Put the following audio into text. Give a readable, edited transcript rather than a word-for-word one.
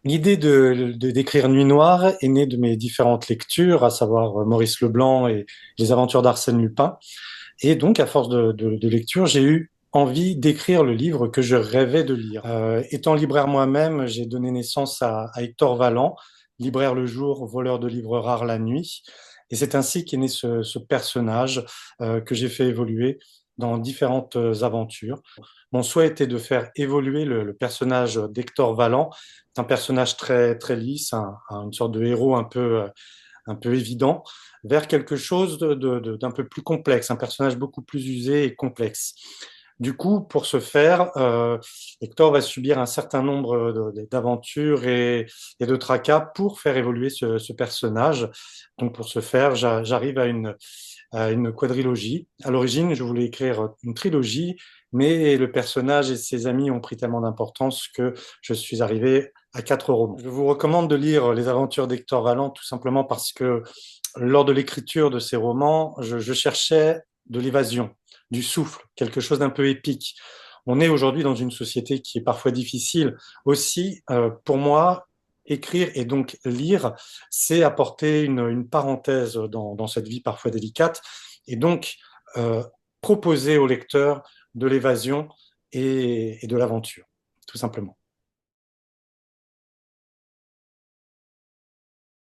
L'idée d'écrire Nuit Noire est née de mes différentes lectures, à savoir Maurice Leblanc et Les Aventures d'Arsène Lupin. Et donc, à force de lecture, j'ai eu envie d'écrire le livre que je rêvais de lire. Étant libraire moi-même, j'ai donné naissance à Hector Valland, libraire le jour, voleur de livres rares la nuit. Et c'est ainsi qu'est né ce personnage que j'ai fait évoluer dans différentes aventures. Mon souhait était de faire évoluer le personnage d'Hector Valland. C'est un personnage très, très lisse, une sorte de héros un peu évident, vers quelque chose d'un peu plus complexe, un personnage beaucoup plus usé et complexe. Du coup, pour ce faire, Hector va subir un certain nombre d'aventures et de tracas pour faire évoluer ce personnage. Donc, pour ce faire, j'arrive à une quadrilogie. À l'origine, je voulais écrire une trilogie, mais le personnage et ses amis ont pris tellement d'importance que je suis arrivé à 4 romans. Je vous recommande de lire Les Aventures d'Hector Valland tout simplement parce que lors de l'écriture de ces romans, je cherchais de l'évasion, du souffle, quelque chose d'un peu épique. On est aujourd'hui dans une société qui est parfois difficile. Aussi, pour moi, écrire et donc lire, c'est apporter une parenthèse dans cette vie parfois délicate et donc euh, proposer au lecteur de l'évasion et de l'aventure, tout simplement.